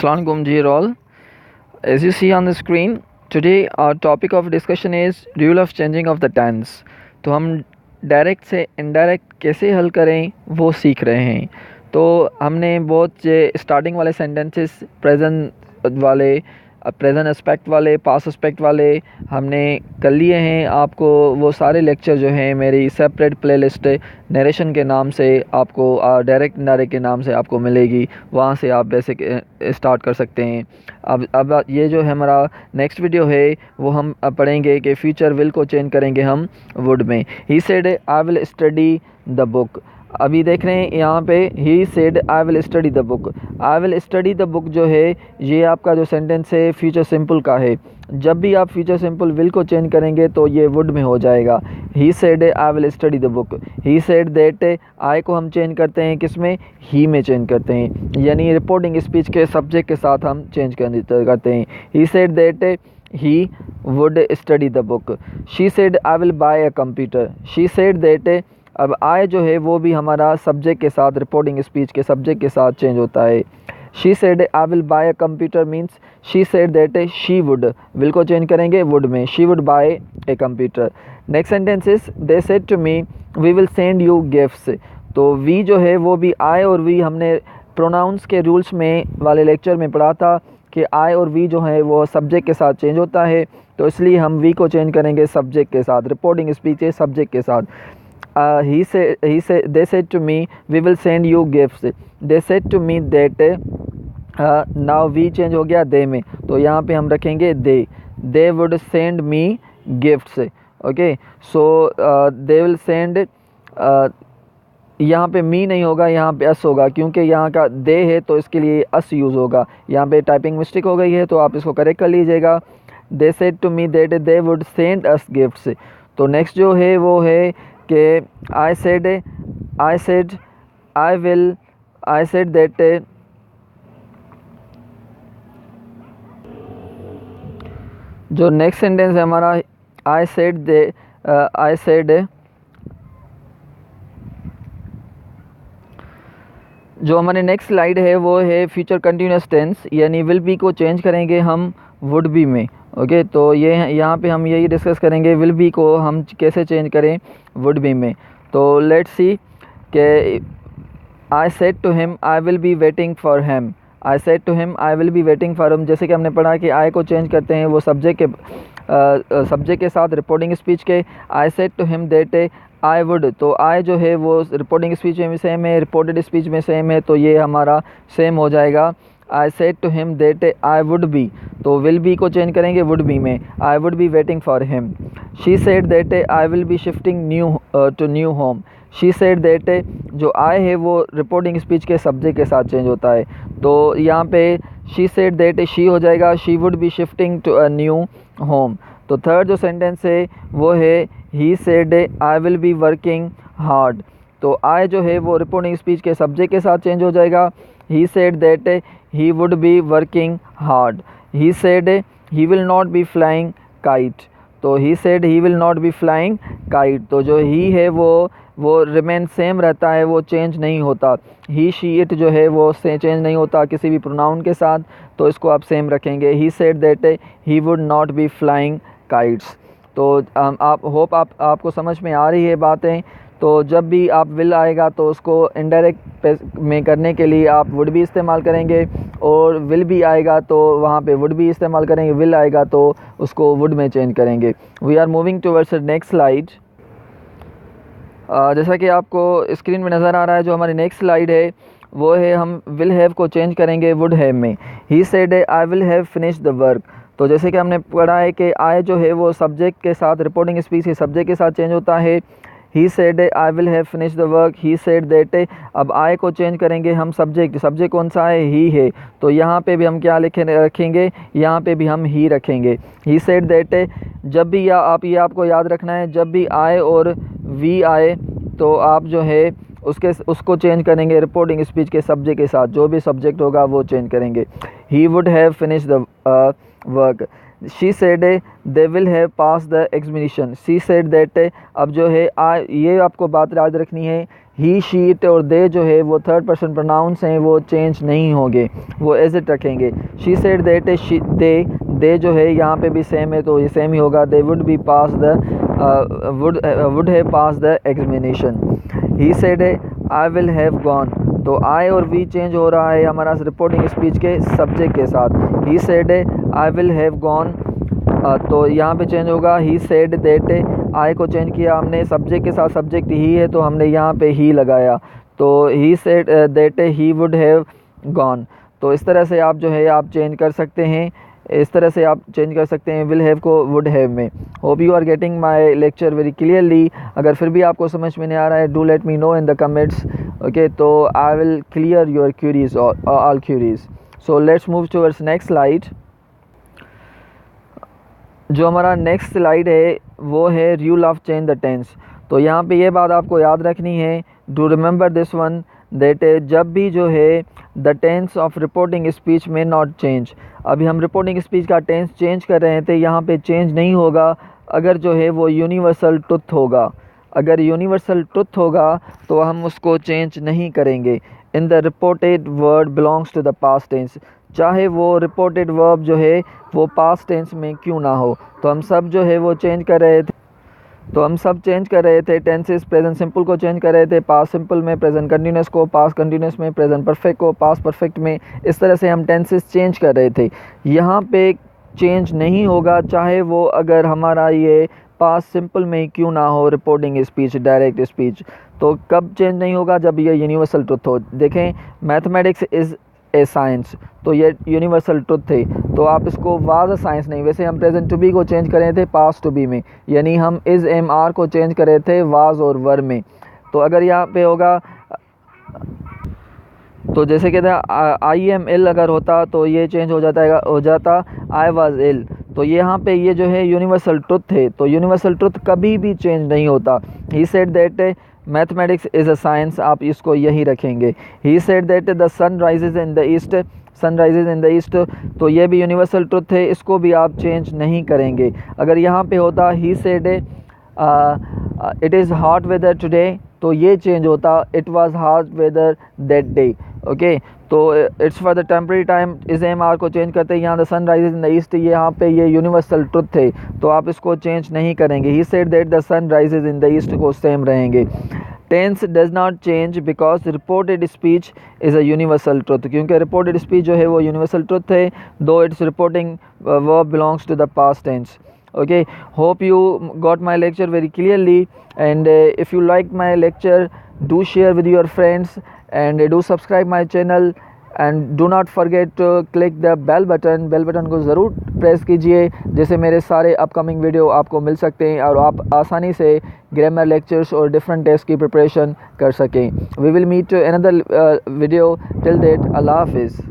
Assalamualaikum dear all. As you see on the screen, today our topic of discussion is rule of changing of the tense. तो हम direct से indirect कैसे हल करें वो सीख रहे हैं। तो हमने बहुत स्टार्टिंग वाले सेंटेंसेस प्रेजेंट वाले, प्रेजेंट एस्पेक्ट वाले, पास्ट एस्पेक्ट वाले हमने कर लिए हैं। आपको वो सारे लेक्चर जो हैं मेरी सेपरेट प्लेलिस्ट नरेशन के नाम से आपको डायरेक्ट इनडायरेक्ट के नाम से आपको मिलेगी, वहाँ से आप बेसिक स्टार्ट कर सकते हैं। अब ये जो है हमारा नेक्स्ट वीडियो है वो हम पढ़ेंगे कि फ्यूचर विल को चेंज करेंगे हम वुड में। ही said I will study the book. अभी देख रहे हैं यहाँ पे ही said I will study the book. I will study the book जो है ये आपका जो सेंटेंस है फ्यूचर सिंपल का है। जब भी आप फ्यूचर सिंपल विल को चेंज करेंगे तो ये वुड में हो जाएगा। He said I will study the book. He said that आई को हम चेंज करते हैं किस में, ही में चेंज करते हैं, यानी रिपोर्टिंग स्पीच के सब्जेक्ट के साथ हम चेंज करते हैं। ही said that he would study the book. She said I will buy a computer. She said that अब आई जो है वो भी हमारा सब्जेक्ट के साथ, रिपोर्टिंग स्पीच के सब्जेक्ट के साथ चेंज होता है। She said I will buy a computer means she said that she would, will को चेंज करेंगे वुड में, she would buy a computer. Next sentence is they said to me we will send you gifts. तो we जो है वो भी आई और we हमने प्रोनाउंस के रूल्स में वाले लेक्चर में पढ़ा था कि आई और वी जो है वो सब्जेक्ट के साथ चेंज होता है, तो इसलिए हम वी को चेंज करेंगे सब्जेक्ट के साथ, रिपोर्टिंग स्पीच के सब्जेक्ट के साथ। They said to me we will send you gifts. They said to me that now we change हो गया they में, तो यहाँ पे हम रखेंगे they would send me gifts. Okay, so they will send यहाँ पे मी नहीं होगा, यहाँ पे अस होगा, क्योंकि यहाँ का दे है तो इसके लिए अस यूज़ होगा। यहाँ पे टाइपिंग मिस्टेक हो गई है तो आप इसको करेक्ट कर लीजिएगा। They said to me that they would send us gifts. तो नेक्स्ट जो है वो है कि आई सेड दैट जो नेक्स्ट सेंटेंस है हमारा आई सेड जो हमारे नेक्स्ट स्लाइड है वो है फ्यूचर कंटिन्यूअस टेंस, यानी विल बी को चेंज करेंगे हम वुड बी में। ओके, तो ये यहाँ पे हम यही डिस्कस करेंगे विल बी को हम कैसे चेंज करें वुड बी में। तो लेट्स सी कि I said to him I will be waiting for him. I said to him I will be waiting for him. जैसे कि हमने पढ़ा कि आई को चेंज करते हैं वो सब्जेक्ट के साथ रिपोर्टिंग स्पीच के। I said to him that I would, तो आई जो है वो रिपोर्टिंग स्पीच में सेम है, रिपोर्टेड स्पीच में सेम है, तो ये हमारा सेम हो जाएगा। I said to him that I would be, तो विल बी को चेंज करेंगे वुड बी में, I would be waiting for him. She said that I will be shifting to new home. She said that जो आई है वो reporting speech के subject के साथ चेंज होता है, तो यहाँ पे शी सेड दैट शी हो जाएगा she would be shifting to a new home. तो थर्ड जो सेंटेंस है वो है he said I will be working hard. तो आई जो है वो रिपोर्टिंग स्पीच के सब्जेक्ट के साथ चेंज हो जाएगा। He said that he would be working hard. He said he will not be flying kite. तो he said he will not be flying kite, तो जो ही है वो रिमेन सेम रहता है, वो चेंज नहीं होता। ही शी इट जो है वो चेंज नहीं होता किसी भी प्रोनाउन के साथ, तो इसको आप सेम रखेंगे। He said that he would not be flying kites. तो आप होप आपको समझ में आ रही है बातें। तो जब भी आप विल आएगा तो उसको इनडायरेक्ट में करने के लिए आप वुड भी इस्तेमाल करेंगे, और विल भी आएगा तो वहाँ पे वुड भी इस्तेमाल करेंगे, विल आएगा तो उसको वुड में चेंज करेंगे। We are moving towards next slide. जैसा कि आपको स्क्रीन में नज़र आ रहा है, जो हमारी नेक्स्ट स्लाइड है वो है हम विल हैव को चेंज करेंगे वुड हैव में। ही said I will have finish the work. तो जैसे कि हमने पढ़ा है कि आई जो है वो सब्जेक्ट के साथ, रिपोर्टिंग स्पीच के सब्जेक्ट के साथ चेंज होता है। He said I will have finish the work. He said that अब आई को चेंज करेंगे हम सब्जेक्ट कौन सा है, ही है, तो यहाँ पे भी हम क्या रखेंगे, यहाँ पे भी हम ही रखेंगे। ही सेड दैट जब भी आपको याद रखना है, जब भी आई और वी आए तो आप जो है उसको चेंज करेंगे रिपोर्टिंग स्पीच के सब्जेक्ट के साथ, जो भी सब्जेक्ट होगा वो चेंज करेंगे। He would have finish the work. She said they will have pass the examination, she said that, अब जो है ये आपको बात याद रखनी है, ही शी इट और दे जो है वो थर्ड पर्सन प्रोनाउंस हैं, वो चेंज नहीं होंगे, वो एज इट रखेंगे। शी सेड दैट, दे जो है यहाँ पे भी सेम है तो ये सेम ही होगा, they would be pass the wood have pass the examination. He said I will have gone, तो आई और वी चेंज हो रहा है हमारा रिपोर्टिंग स्पीच के सब्जेक्ट के साथ। ही said I will have gone, तो यहाँ पे चेंज होगा, ही सेड दैट, आई को चेंज किया हमने, सब्जेक्ट के साथ सब्जेक्ट ही है तो हमने यहाँ पे ही लगाया, तो he said that he would have gone. तो इस तरह से आप जो है आप चेंज कर सकते हैं, इस तरह से आप चेंज कर सकते हैं विल हैव को वुड हैव में। Hope you are getting my lecture very clearly. अगर फिर भी आपको समझ में नहीं आ रहा है, do let me know in the comments, okay, तो I will clear your queries, all queries. So let's move towards next slide. जो हमारा नेक्स्ट स्लाइड है वो है rule of change the tense. तो यहाँ पे ये बात आपको याद रखनी है, do remember this one, that जब भी जो है the tense of reporting speech में नॉट चेंज। अभी हम रिपोर्टिंग स्पीच का टेंस चेंज कर रहे थे, यहाँ पे चेंज नहीं होगा अगर जो है वो यूनिवर्सल ट्रुथ होगा। अगर यूनिवर्सल ट्रुथ होगा तो हम उसको चेंज नहीं करेंगे। In the reported word belongs to the past tense, चाहे वो रिपोर्टेड वर्ब जो है वो पास्ट टेंस में क्यों ना हो। तो हम सब जो है वो चेंज कर रहे थे, टेंसेस, प्रेजेंट सिंपल को चेंज कर रहे थे, पास्ट सिंपल में, प्रेजेंट कंटिन्यूस को पास्ट कंटिन्यूस में, प्रेजेंट परफेक्ट को पास्ट परफेक्ट में, इस तरह से हम टेंसेस चेंज कर रहे थे। यहाँ पे चेंज नहीं होगा, चाहे वो अगर हमारा ये पास्ट सिंपल में क्यों ना हो, रिपोर्टिंग स्पीच, डायरेक्ट स्पीच। तो कब चेंज नहीं होगा, जब ये यूनिवर्सल ट्रुथ हो। देखें, मैथमेटिक्स इज़ ए साइंस, तो ये यूनिवर्सल ट्रुथ थे, तो आप इसको वाज अ साइंस नहीं, वैसे हम प्रेजेंट टू बी को चेंज कर रहे थे पास्ट टू बी में, यानी हम इज़ एम आर को चेंज कर रहे थे वाज और वर में। तो अगर यहाँ पे होगा, तो जैसे कहते हैं आई एम इल अगर होता तो ये चेंज हो जाता आई वाज इल। तो यहाँ पे ये जो है यूनिवर्सल ट्रुथ है, तो यूनिवर्सल ट्रुथ कभी भी चेंज नहीं होता। He said that mathematics is a science, आप इसको यही रखेंगे। He said that the sun rises in the east, sun rises in the east, तो ये भी यूनिवर्सल ट्रुथ है, इसको भी आप चेंज नहीं करेंगे। अगर यहाँ पे होता he said it is hot weather today, तो ये चेंज होता it was hot weather that day, okay. तो it's for the temporary time, इस एम आर को चेंज करते हैं, यहाँ the sun rises in the east, यहाँ पे ये यूनिवर्सल ट्रुथ थे, तो आप इसको चेंज नहीं करेंगे। He said that the sun rises in the east को सेम रहेंगे। Tense does not change because reported speech is a universal truth, क्योंकि रिपोर्टेड स्पीच जो है वो यूनिवर्सल ट्रुथ है, though it's reporting verb belongs to the past tense. Okay, hope you got my lecture very clearly, and if you like my lecture, do share with your friends and do subscribe my channel, and do not forget to click the bell button को ज़रूर press कीजिए, जैसे मेरे सारे upcoming video आपको मिल सकते हैं और आप आसानी से ग्रामर लेक्चर्स और डिफरेंट टेस्ट की प्रिपरेशन कर सकें। We will meet to another video, till that, Allah Hafiz।